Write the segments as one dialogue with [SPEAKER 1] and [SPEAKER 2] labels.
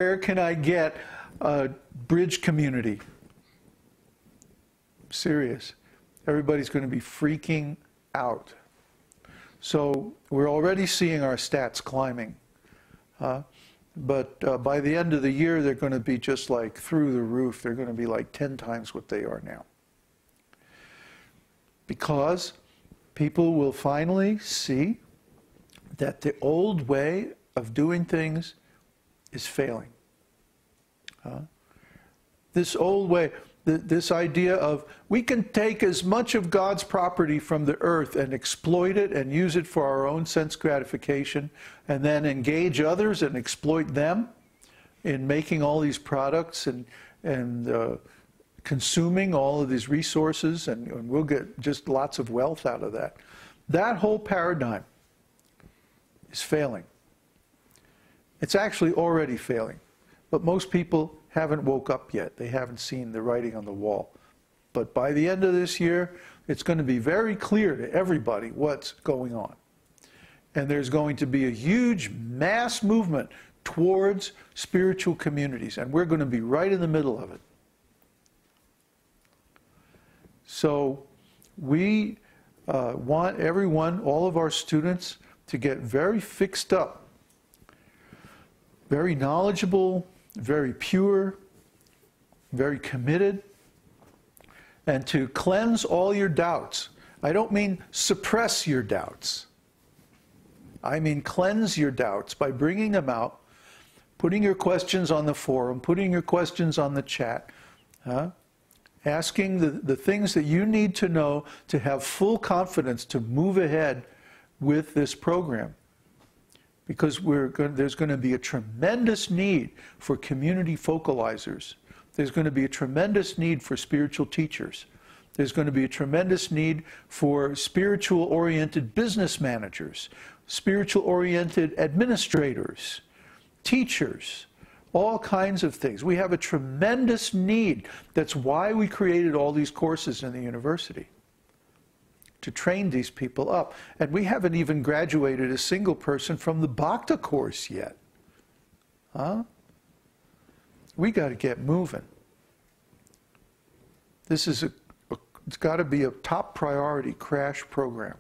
[SPEAKER 1] Where can I get a bridge community? Serious. Everybody's going to be freaking out. So we're already seeing our stats climbing. But by the end of the year, they're going to be just like through the roof. They're going to be like 10 times what they are now. Because people will finally see that the old way of doing things is failing. This old way, this idea of we can take as much of God's property from the earth and exploit it and use it for our own sense gratification and then engage others and exploit them in making all these products and consuming all of these resources, and we'll get just lots of wealth out of that. That whole paradigm is failing. It's actually already failing. But most people haven't woke up yet. They haven't seen the writing on the wall. But by the end of this year, it's going to be very clear to everybody what's going on. And there's going to be a huge mass movement towards spiritual communities. And we're going to be right in the middle of it. So we want everyone, all of our students, to get very fixed up, very knowledgeable, very pure, very committed, and to cleanse all your doubts. I don't mean suppress your doubts. I mean cleanse your doubts by bringing them out, putting your questions on the forum, putting your questions on the chat, asking the things that you need to know to have full confidence to move ahead with this program. Because there's going to be a tremendous need for community focalizers. There's going to be a tremendous need for spiritual teachers. There's going to be a tremendous need for spiritual-oriented business managers, spiritual-oriented administrators, teachers, all kinds of things. We have a tremendous need. That's why we created all these courses in the university, to train these people up. And we haven't even graduated a single person from the Bhakta course yet. We got to get moving. This is it's got to be a top priority crash program.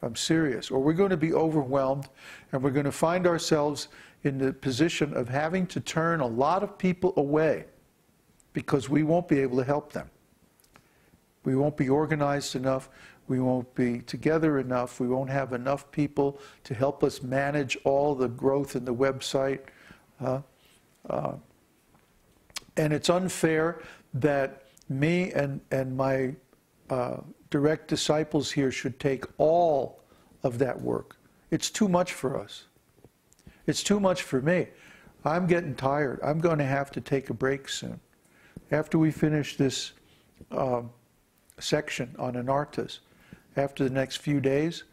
[SPEAKER 1] I'm serious. Or we're going to be overwhelmed, and we're going to find ourselves in the position of having to turn a lot of people away because we won't be able to help them. We won't be organized enough. We won't be together enough. We won't have enough people to help us manage all the growth in the website. And it's unfair that me and my direct disciples here should take all of that work. It's too much for us. It's too much for me. I'm getting tired. I'm going to have to take a break soon. After we finish this section on Anarthas, after the next few days,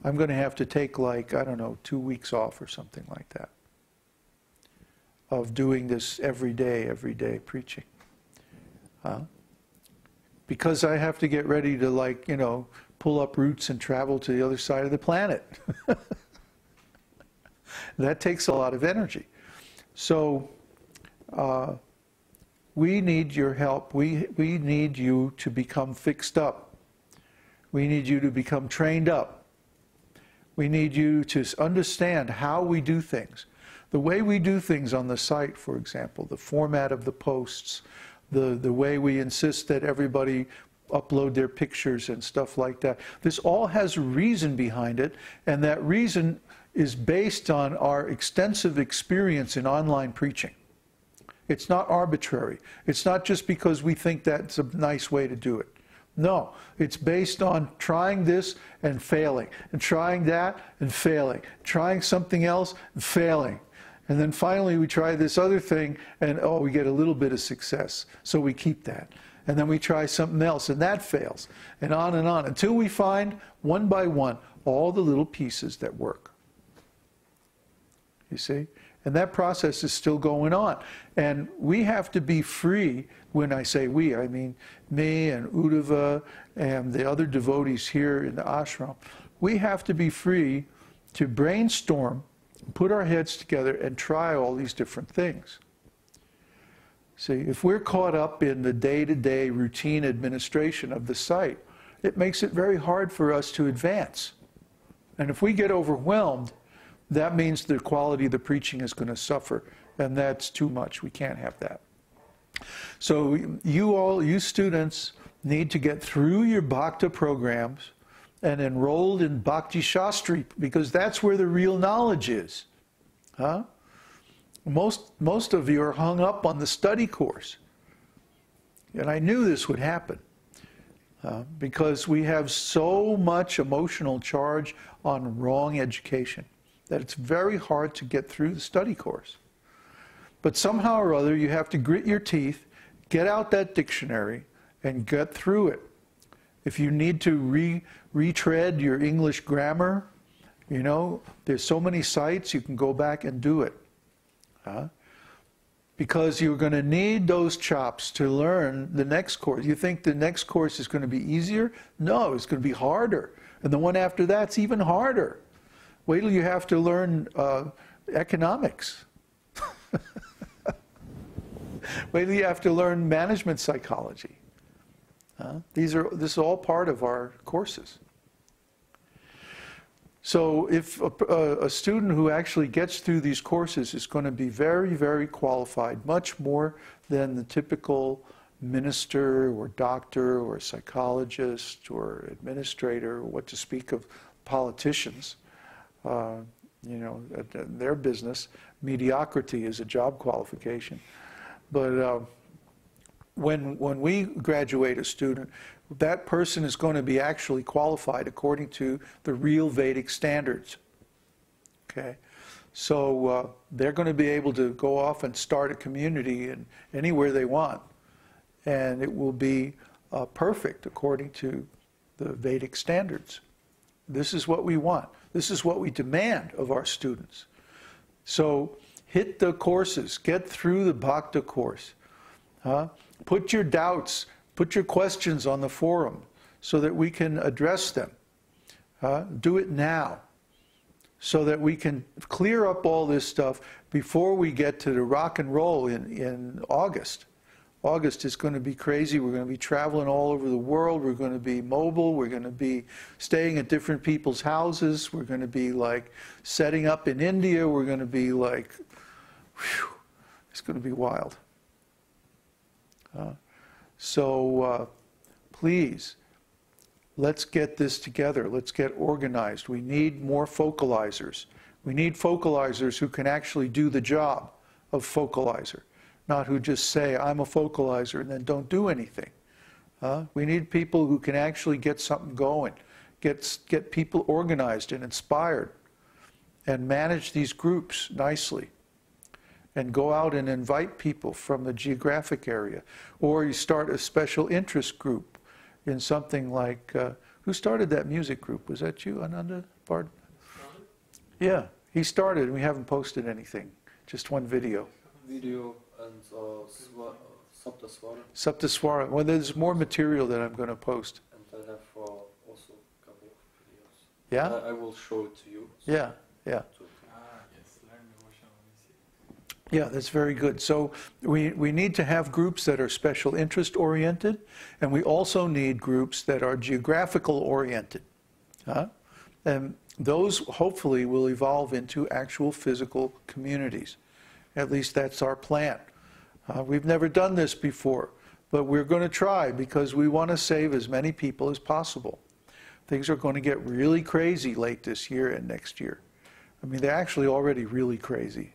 [SPEAKER 1] I'm going to have to take, like, I don't know, 2 weeks off or something like that, of doing this every day preaching. Because I have to get ready to, like, you know, pull up roots and travel to the other side of the planet. That takes a lot of energy. So we need your help. We need you to become fixed up. We need you to become trained up. We need you to understand how we do things. The way we do things on the site, for example, the format of the posts, the way we insist that everybody upload their pictures and stuff like that. This all has a reason behind it, and that reason is based on our extensive experience in online preaching. It's not arbitrary. It's not just because we think that's a nice way to do it. No, it's based on trying this and failing, and trying that and failing, trying something else and failing. And then finally we try this other thing and, oh, we get a little bit of success, so we keep that. And then we try something else and that fails, and on until we find, one by one, all the little pieces that work. You see? And that process is still going on. And we have to be free. When I say we, I mean me and Uddhava and the other devotees here in the ashram. We have to be free to brainstorm put our heads together and try all these different things. See, if we're caught up in the day-to-day routine administration of the site, it makes it very hard for us to advance. And if we get overwhelmed, that means the quality of the preaching is going to suffer, and that's too much. We can't have that. So you students need to get through your Bhakta programs and enrolled in Bhakti Shastri, because that's where the real knowledge is. Huh? Most of you are hung up on the study course. And I knew this would happen. Because we have so much emotional charge on wrong education that it's very hard to get through the study course. But somehow or other, you have to grit your teeth, get out that dictionary, and get through it. If you need to retread your English grammar, you know, there's so many sites, you can go back and do it. Because you're going to need those chops to learn the next course. You think the next course is going to be easier? No, it's going to be harder. And the one after that's even harder. Wait till you have to learn economics. Wait till you have to learn management psychology. This is all part of our courses. So if a student who actually gets through these courses is going to be very, very qualified, much more than the typical minister or doctor or psychologist or administrator, or what to speak of politicians. You know, their business, mediocrity is a job qualification. But when we graduate a student, that person is going to be actually qualified according to the real Vedic standards. Okay, so they're going to be able to go off and start a community in anywhere they want, and it will be perfect according to the Vedic standards. This is what we want. This is what we demand of our students. So hit the courses, get through the Bhakta course. Put your doubts, put your questions on the forum so that we can address them. Do it now so that we can clear up all this stuff before we get to the rock and roll in August. August is going to be crazy. We're going to be traveling all over the world. We're going to be mobile. We're going to be staying at different people's houses. We're going to be like setting up in India. We're going to be like, whew, it's going to be wild. So please, let's get this together. Let's get organized. We need more focalizers. We need focalizers who can actually do the job of focalizer, not who just say, I'm a focalizer, and then don't do anything. We need people who can actually get something going, get people organized and inspired, and manage these groups nicely. And go out and invite people from the geographic area. Or you start a special interest group in something like, who started that music group? Was that you, Ananda? Pardon? Yeah, he started, and we haven't posted anything. Just one video.
[SPEAKER 2] Video and Saptaswara.
[SPEAKER 1] Saptaswara. Well, there's more material that I'm going to post.
[SPEAKER 2] And I have also a couple of videos.
[SPEAKER 1] Yeah?
[SPEAKER 2] I will show it to you. So
[SPEAKER 1] yeah, yeah. Yeah, that's very good. So we need to have groups that are special interest oriented, and we also need groups that are geographical oriented. And those hopefully will evolve into actual physical communities. At least that's our plan. We've never done this before, but we're going to try because we want to save as many people as possible. Things are going to get really crazy late this year and next year. I mean, they're actually already really crazy.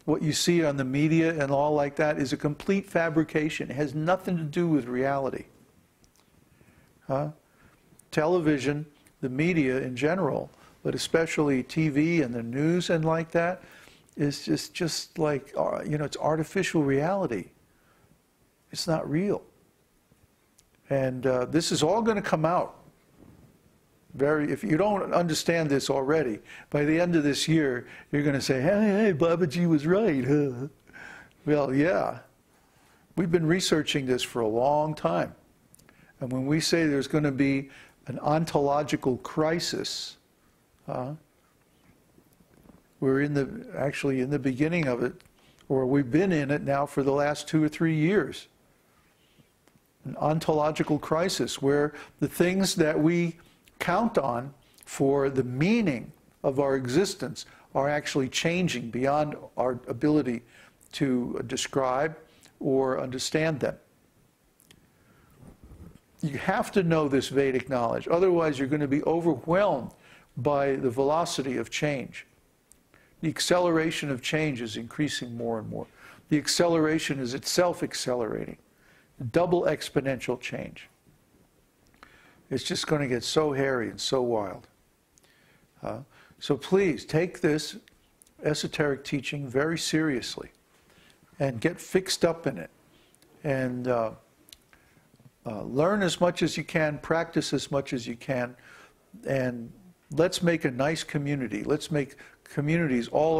[SPEAKER 1] What you see on the media and all like that is a complete fabrication. It has nothing to do with reality. Television, the media in general, but especially TV and the news and like that, is just like, you know, it's artificial reality. It's not real. And this is all going to come out. If you don't understand this already, by the end of this year, you're going to say, hey, Babaji was right. Huh? Well, yeah. We've been researching this for a long time. And when we say there's going to be an ontological crisis, We're actually in the beginning of it, or we've been in it now for the last 2 or 3 years. An ontological crisis where the things that we count on for the meaning of our existence are actually changing beyond our ability to describe or understand them. You have to know this Vedic knowledge, otherwise you're going to be overwhelmed by the velocity of change. The acceleration of change is increasing more and more. The acceleration is itself accelerating. Double exponential change. It's just going to get so hairy and so wild. So please take this esoteric teaching very seriously and get fixed up in it. And learn as much as you can, practice as much as you can, and let's make a nice community. Let's make communities all